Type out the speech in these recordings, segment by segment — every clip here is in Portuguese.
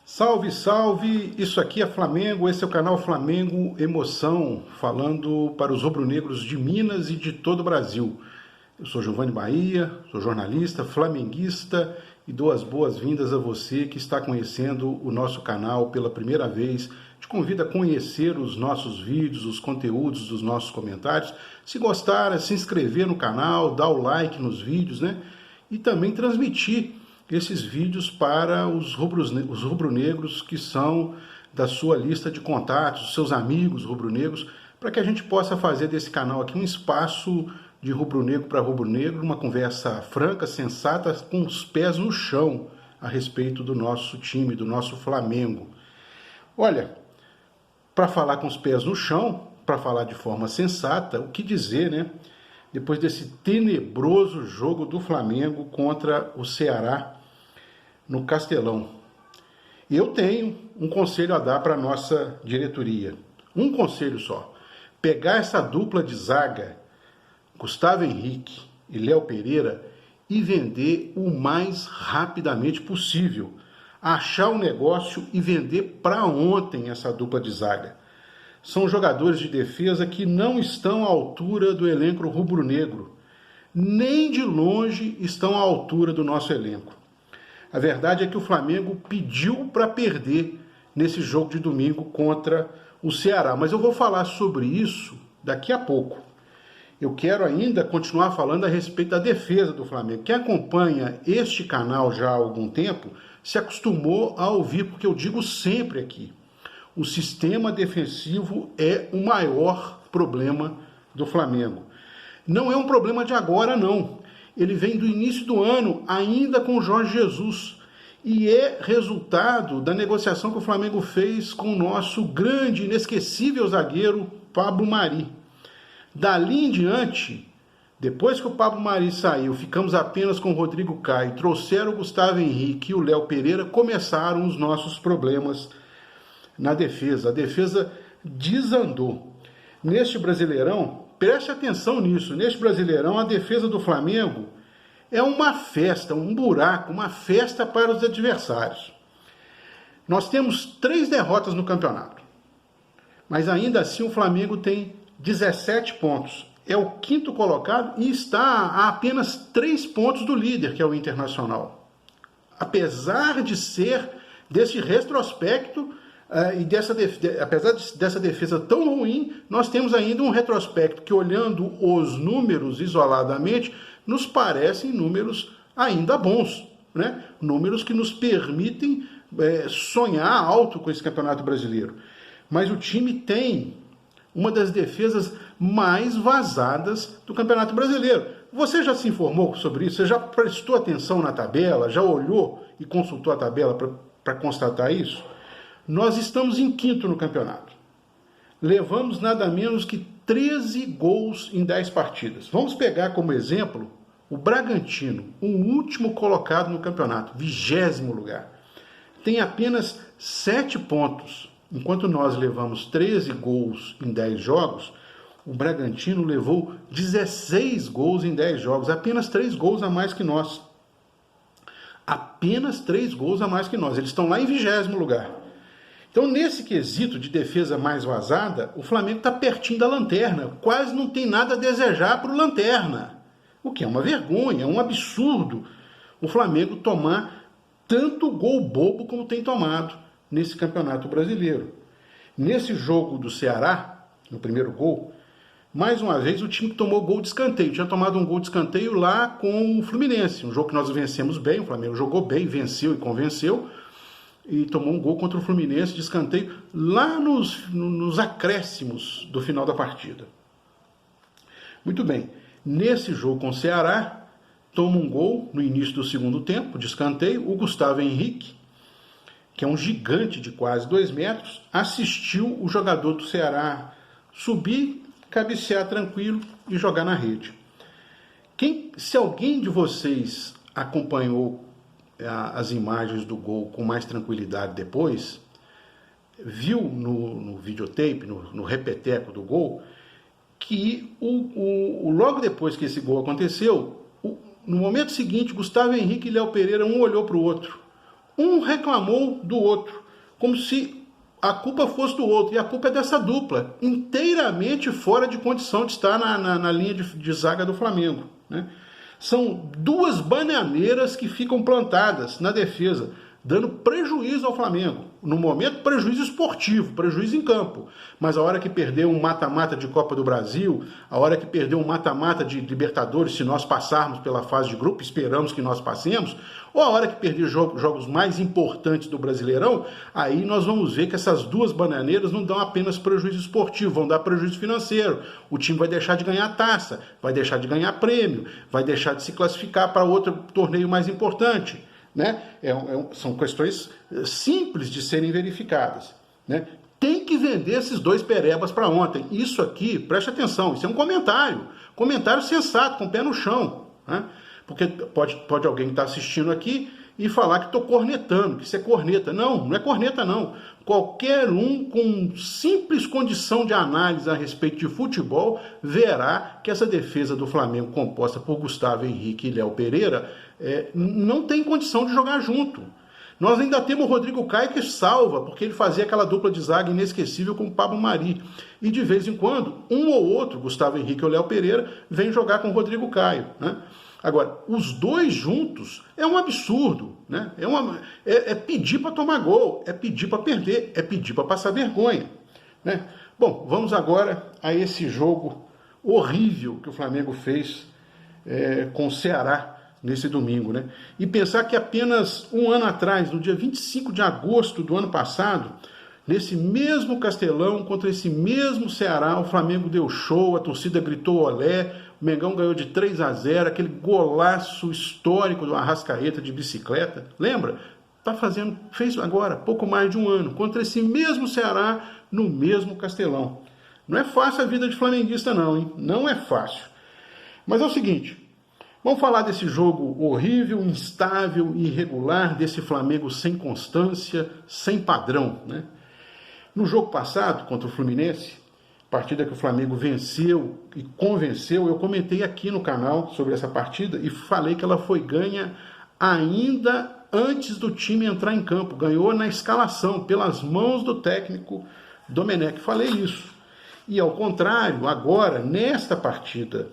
Salve, salve! Isso aqui é Flamengo, esse é o canal Flamengo Emoção, falando para os rubro-negros de Minas e de todo o Brasil. Eu sou Giovanni Bahia, sou jornalista, flamenguista e dou as boas-vindas a você que está conhecendo o nosso canal pela primeira vez. Te convido a conhecer os nossos vídeos, os conteúdos dos nossos comentários. Se gostar, se inscrever no canal, dar o like nos vídeos, né? E também transmitir esses vídeos para os rubro-negros que são da sua lista de contatos, seus amigos rubro-negros, para que a gente possa fazer desse canal aqui um espaço de rubro-negro para rubro-negro, uma conversa franca, sensata, com os pés no chão a respeito do nosso time, do nosso Flamengo. Olha, para falar com os pés no chão, para falar de forma sensata, o que dizer, né? Depois desse tenebroso jogo do Flamengo contra o Ceará no Castelão. Eu tenho um conselho a dar para a nossa diretoria. Um conselho só. Pegar essa dupla de zaga, Gustavo Henrique e Léo Pereira, e vender o mais rapidamente possível. Achar um negócio e vender para ontem essa dupla de zaga. São jogadores de defesa que não estão à altura do elenco rubro-negro. Nem de longe estão à altura do nosso elenco. A verdade é que o Flamengo pediu para perder nesse jogo de domingo contra o Ceará. Mas eu vou falar sobre isso daqui a pouco. Eu quero ainda continuar falando a respeito da defesa do Flamengo. Quem acompanha este canal já há algum tempo se acostumou a ouvir, porque eu digo sempre aqui. O sistema defensivo é o maior problema do Flamengo. Não é um problema de agora, não. Ele vem do início do ano, ainda com o Jorge Jesus. E é resultado da negociação que o Flamengo fez com o nosso grande, inesquecível zagueiro, Pablo Mari. Dali em diante, depois que o Pablo Mari saiu, ficamos apenas com o Rodrigo Caio, trouxeram o Gustavo Henrique e o Léo Pereira, começaram os nossos problemas na defesa. A defesa desandou. Neste Brasileirão, preste atenção nisso, neste Brasileirão a defesa do Flamengo é uma festa, um buraco, uma festa para os adversários. Nós temos 3 derrotas no campeonato, mas ainda assim o Flamengo tem 17 pontos. É o 5º colocado e está a apenas 3 pontos do líder, que é o Internacional. Apesar de ser desse retrospecto, apesar dessa defesa tão ruim, nós temos ainda um retrospecto que, olhando os números isoladamente, nos parecem números ainda bons, né? Números que nos permitem sonhar alto com esse Campeonato Brasileiro. Mas o time tem uma das defesas mais vazadas do Campeonato Brasileiro. Você já se informou sobre isso? Você já prestou atenção na tabela? Já olhou e consultou a tabela para constatar isso? Nós estamos em 5º no campeonato. Levamos nada menos que 13 gols em 10 partidas. Vamos pegar como exemplo o Bragantino, o último colocado no campeonato, 20º lugar. Tem apenas 7 pontos. Enquanto nós levamos 13 gols em 10 jogos, o Bragantino levou 16 gols em 10 jogos, apenas 3 gols a mais que nós. Apenas 3 gols a mais que nós. Eles estão lá em 20º lugar. Então, nesse quesito de defesa mais vazada, o Flamengo está pertinho da lanterna. Quase não tem nada a desejar para o lanterna. O que é uma vergonha, é um absurdo o Flamengo tomar tanto gol bobo como tem tomado nesse Campeonato Brasileiro. Nesse jogo do Ceará, no primeiro gol, mais uma vez o time tomou gol de escanteio. Tinha tomado um gol de escanteio lá com o Fluminense, um jogo que nós vencemos bem, o Flamengo jogou bem, venceu e convenceu, e tomou um gol contra o Fluminense de escanteio lá nos acréscimos do final da partida. Muito bem, nesse jogo com o Ceará, toma um gol no início do segundo tempo, de escanteio, o Gustavo Henrique, que é um gigante de quase 2 metros, assistiu o jogador do Ceará subir, cabecear tranquilo e jogar na rede. Se alguém de vocês acompanhou as imagens do gol com mais tranquilidade depois, viu no videotape, no repeteco do gol, que logo depois que esse gol aconteceu, no momento seguinte, Gustavo Henrique e Léo Pereira, um olhou para o outro. Um reclamou do outro, como se a culpa fosse do outro, e a culpa é dessa dupla, inteiramente fora de condição de estar na linha de zaga do Flamengo, né? São duas bananeiras que ficam plantadas na defesa, dando prejuízo ao Flamengo. No momento, prejuízo esportivo, prejuízo em campo. Mas a hora que perdeu um mata-mata de Copa do Brasil, a hora que perdeu um mata-mata de Libertadores, se nós passarmos pela fase de grupo, esperamos que nós passemos, ou a hora que perder jogos mais importantes do Brasileirão, aí nós vamos ver que essas duas bananeiras não dão apenas prejuízo esportivo, vão dar prejuízo financeiro. O time vai deixar de ganhar taça, vai deixar de ganhar prêmio, vai deixar de se classificar para outro torneio mais importante. Né? São questões simples de serem verificadas. Né? Tem que vender esses dois perebas para ontem. Isso aqui, preste atenção, isso é um comentário sensato, com o pé no chão. Né? Porque pode alguém estar assistindo aqui e falar que estou cornetando, que isso é corneta. Não, não é corneta não. Qualquer um com simples condição de análise a respeito de futebol verá que essa defesa do Flamengo, composta por Gustavo Henrique e Léo Pereira, não tem condição de jogar junto. Nós ainda temos o Rodrigo Caio que salva, porque ele fazia aquela dupla de zaga inesquecível com o Pablo Mari. E de vez em quando, um ou outro, Gustavo Henrique ou Léo Pereira, vem jogar com o Rodrigo Caio. Né? Agora, os dois juntos é um absurdo. Né? É pedir para tomar gol, é pedir para perder, é pedir para passar vergonha. Né? Bom, vamos agora a esse jogo horrível que o Flamengo fez com o Ceará nesse domingo, né? E pensar que apenas um ano atrás, no dia 25 de agosto do ano passado, nesse mesmo Castelão, contra esse mesmo Ceará, o Flamengo deu show, a torcida gritou olé, o Mengão ganhou de 3-0, aquele golaço histórico do Arrascaeta de bicicleta, lembra? Fez agora, pouco mais de um ano, contra esse mesmo Ceará, no mesmo Castelão. Não é fácil a vida de flamenguista não, hein? Não é fácil. Mas é o seguinte, vamos falar desse jogo horrível, instável e irregular, desse Flamengo sem constância, sem padrão. Né? No jogo passado, contra o Fluminense, partida que o Flamengo venceu e convenceu, eu comentei aqui no canal sobre essa partida e falei que ela foi ganha ainda antes do time entrar em campo. Ganhou na escalação, pelas mãos do técnico Domenech. Falei isso. E ao contrário, agora, nesta partida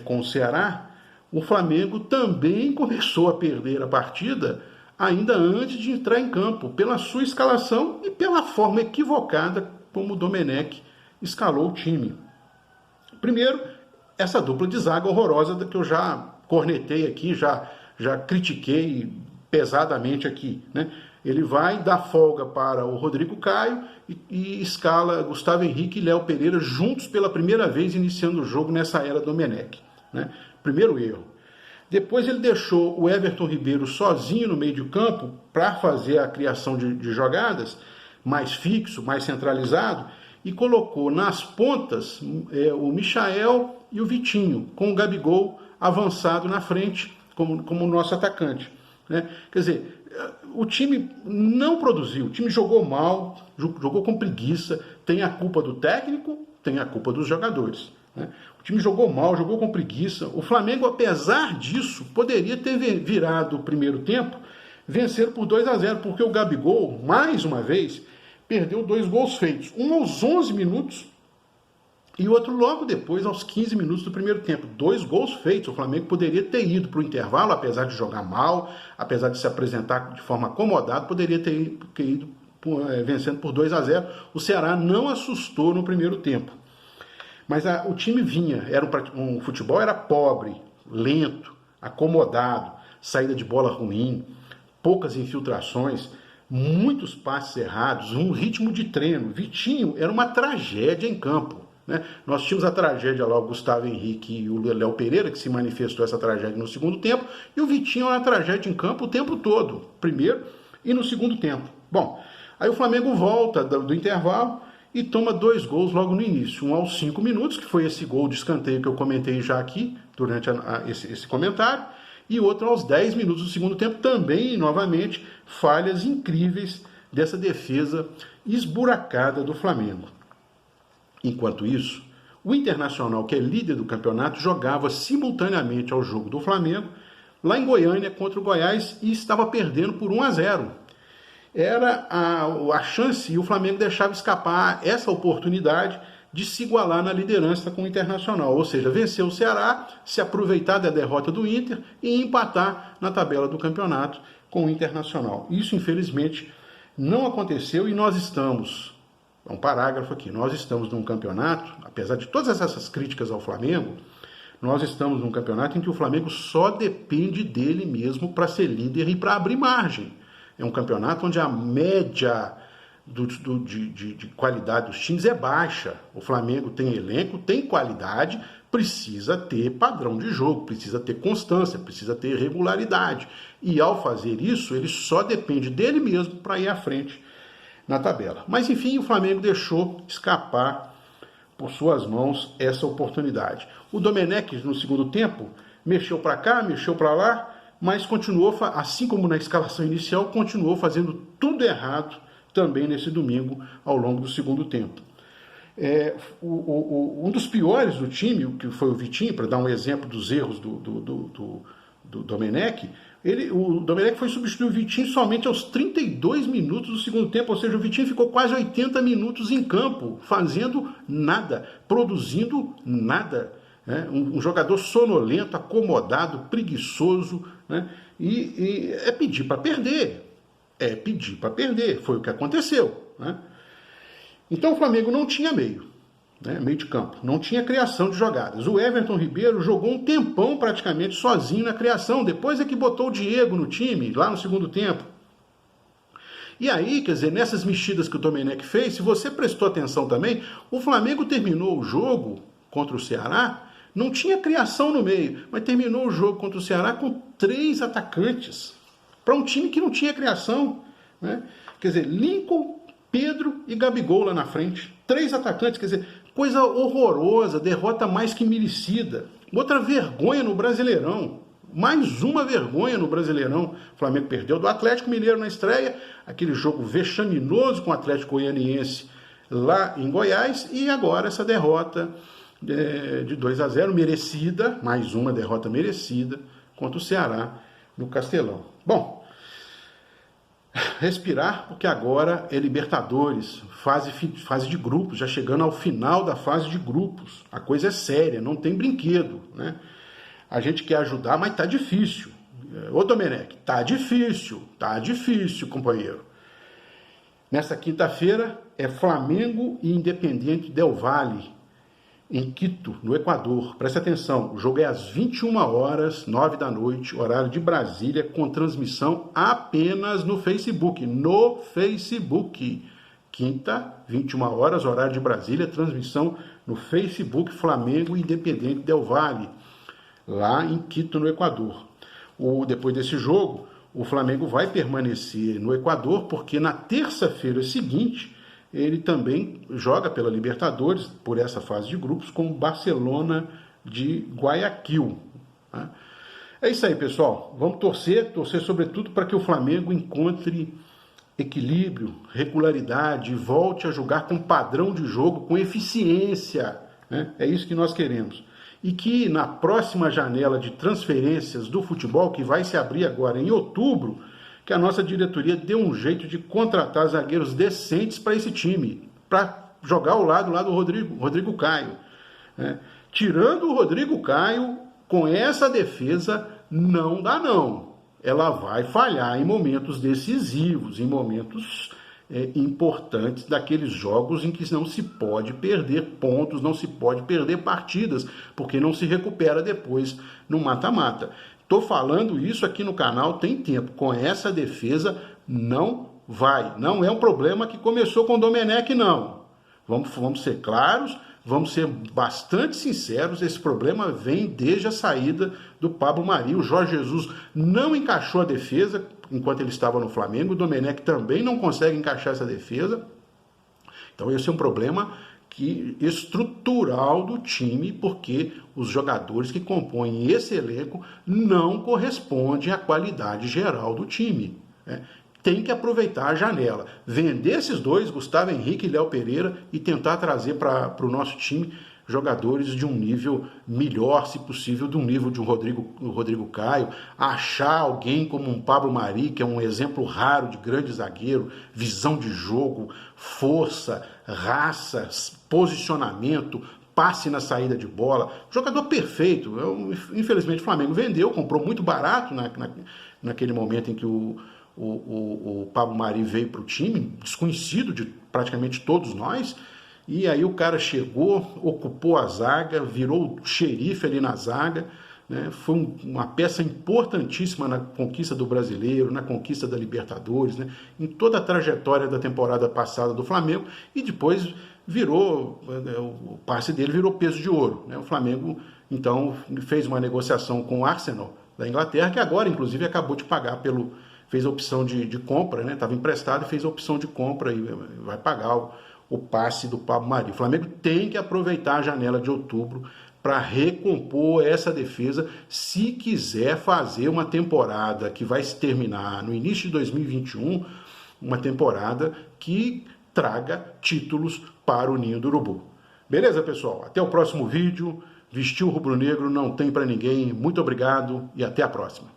com o Ceará, o Flamengo também começou a perder a partida ainda antes de entrar em campo, pela sua escalação e pela forma equivocada como o Domenech escalou o time. Primeiro, essa dupla de zaga horrorosa que eu já cornetei aqui, já critiquei pesadamente aqui. Né? Ele vai dar folga para o Rodrigo Caio e escala Gustavo Henrique e Léo Pereira juntos pela primeira vez iniciando o jogo nessa era Domenech. Né? Primeiro erro. Depois ele deixou o Everton Ribeiro sozinho no meio de campo para fazer a criação de jogadas, mais fixo, mais centralizado, e colocou nas pontas o Michael e o Vitinho, com o Gabigol avançado na frente como nosso atacante. Né? Quer dizer, o time não produziu, o time jogou mal, jogou com preguiça, tem a culpa do técnico, tem a culpa dos jogadores. Né? O time jogou mal, jogou com preguiça. O Flamengo, apesar disso, poderia ter virado o primeiro tempo, vencer por 2-0, porque o Gabigol, mais uma vez, perdeu 2 gols feitos. Um aos 11 minutos e outro logo depois, aos 15 minutos do primeiro tempo. 2 gols feitos. O Flamengo poderia ter ido para o intervalo, apesar de jogar mal, apesar de se apresentar de forma acomodada, poderia ter ido vencendo por 2-0. O Ceará não assustou no primeiro tempo. Mas o time vinha, um futebol era pobre, lento, acomodado, saída de bola ruim, poucas infiltrações, muitos passes errados, um ritmo de treino. Vitinho era uma tragédia em campo. Né? Nós tínhamos a tragédia lá, o Gustavo Henrique e o Léo Pereira, que se manifestou essa tragédia no segundo tempo, e o Vitinho era uma tragédia em campo o tempo todo, primeiro e no segundo tempo. Bom, aí o Flamengo volta do intervalo e toma 2 gols logo no início. Um aos 5 minutos, que foi esse gol de escanteio que eu comentei já aqui, durante esse comentário, e outro aos 10 minutos do segundo tempo, também, novamente, falhas incríveis dessa defesa esburacada do Flamengo. Enquanto isso, o Internacional, que é líder do campeonato, jogava simultaneamente ao jogo do Flamengo, lá em Goiânia contra o Goiás e estava perdendo por 1-0. Era a chance e o Flamengo deixava escapar essa oportunidade de se igualar na liderança com o Internacional, ou seja, vencer o Ceará, se aproveitar da derrota do Inter e empatar na tabela do campeonato com o Internacional. Isso, infelizmente, não aconteceu e nós estamos, é um parágrafo aqui, nós estamos num campeonato, apesar de todas essas críticas ao Flamengo, nós estamos num campeonato em que o Flamengo só depende dele mesmo para ser líder e para abrir margem. É um campeonato onde a média de qualidade dos times é baixa. O Flamengo tem elenco, tem qualidade, precisa ter padrão de jogo, precisa ter constância, precisa ter regularidade. E ao fazer isso, ele só depende dele mesmo para ir à frente na tabela. Mas enfim, o Flamengo deixou escapar por suas mãos essa oportunidade. O Domenech, no segundo tempo, mexeu para cá, mexeu para lá, mas continuou, assim como na escalação inicial, continuou fazendo tudo errado também nesse domingo ao longo do segundo tempo. Um dos piores do time, que foi o Vitinho, para dar um exemplo dos erros do Domenech, o Domenech foi substituir o Vitinho somente aos 32 minutos do segundo tempo, ou seja, o Vitinho ficou quase 80 minutos em campo, fazendo nada, produzindo nada. Um jogador sonolento, acomodado, preguiçoso, né? E é pedir para perder. É pedir para perder, foi o que aconteceu. Né? Então o Flamengo não tinha meio de campo, não tinha criação de jogadas. O Everton Ribeiro jogou um tempão praticamente sozinho na criação, depois é que botou o Diego no time, lá no segundo tempo. E aí, quer dizer, nessas mexidas que o Domenech fez, se você prestou atenção também, o Flamengo terminou o jogo contra o Ceará, não tinha criação no meio, mas terminou o jogo contra o Ceará com 3 atacantes. Para um time que não tinha criação, né? Quer dizer, Lincoln, Pedro e Gabigol lá na frente. 3 atacantes, quer dizer, coisa horrorosa, derrota mais que merecida. Outra vergonha no Brasileirão. Mais uma vergonha no Brasileirão. O Flamengo perdeu do Atlético Mineiro na estreia, aquele jogo vexaminoso com o Atlético Goianiense lá em Goiás, e agora essa derrota de 2-0, merecida, mais uma derrota merecida contra o Ceará no Castelão. Bom, respirar, porque agora é Libertadores, fase de grupos, já chegando ao final da fase de grupos. A coisa é séria, não tem brinquedo, né? A gente quer ajudar, mas tá difícil. Ô Domenech, tá difícil, companheiro. Nesta quinta-feira é Flamengo e Independiente Del Valle, em Quito, no Equador. Preste atenção, o jogo é às 21h, 21h, horário de Brasília, com transmissão apenas no Facebook. No Facebook. Quinta, 21h, horário de Brasília, transmissão no Facebook, Flamengo e Independiente Del Valle, lá em Quito, no Equador. Depois desse jogo, o Flamengo vai permanecer no Equador, porque na terça-feira seguinte ele também joga pela Libertadores, por essa fase de grupos, com o Barcelona de Guayaquil. Tá? É isso aí, pessoal. Vamos torcer sobretudo para que o Flamengo encontre equilíbrio, regularidade, volte a jogar com padrão de jogo, com eficiência. Né? É isso que nós queremos. E que na próxima janela de transferências do futebol, que vai se abrir agora em outubro, que a nossa diretoria dê um jeito de contratar zagueiros decentes para esse time, para jogar ao lado lá do Rodrigo Caio. Né? Tirando o Rodrigo Caio, com essa defesa, não dá não. Ela vai falhar em momentos decisivos, em momentos importantes daqueles jogos em que não se pode perder pontos, não se pode perder partidas, porque não se recupera depois no mata-mata. Estou falando isso aqui no canal tem tempo. Com essa defesa não vai. Não é um problema que começou com o Domenech, não. Vamos ser claros, vamos ser bastante sinceros. Esse problema vem desde a saída do Pablo Mari. O Jorge Jesus não encaixou a defesa enquanto ele estava no Flamengo. O Domenech também não consegue encaixar essa defesa. Então esse é um problema estrutural do time, porque os jogadores que compõem esse elenco não correspondem à qualidade geral do time. Né? Tem que aproveitar a janela, vender esses dois, Gustavo Henrique e Léo Pereira, e tentar trazer para o nosso time jogadores de um nível melhor, se possível, do nível de um Rodrigo Caio, achar alguém como um Pablo Mari, que é um exemplo raro de grande zagueiro, visão de jogo, força, raça, posicionamento, passe na saída de bola, jogador perfeito. Infelizmente o Flamengo vendeu, comprou muito barato naquele momento em que o Pablo Mari veio para o time, desconhecido de praticamente todos nós, e aí o cara chegou, ocupou a zaga, virou o xerife ali na zaga, né? Foi uma peça importantíssima na conquista do Brasileiro, na conquista da Libertadores, né? Em toda a trajetória da temporada passada do Flamengo, e depois virou, o passe dele virou peso de ouro, né? O Flamengo, então, fez uma negociação com o Arsenal da Inglaterra, que agora, inclusive, acabou de pagar fez a opção de compra, né? Estava emprestado e fez a opção de compra e vai pagar o passe do Pablo Mari. O Flamengo tem que aproveitar a janela de outubro para recompor essa defesa, se quiser fazer uma temporada que vai se terminar no início de 2021, uma temporada que traga títulos para o Ninho do Urubu. Beleza, pessoal? Até o próximo vídeo. Vestir o rubro-negro não tem para ninguém. Muito obrigado e até a próxima.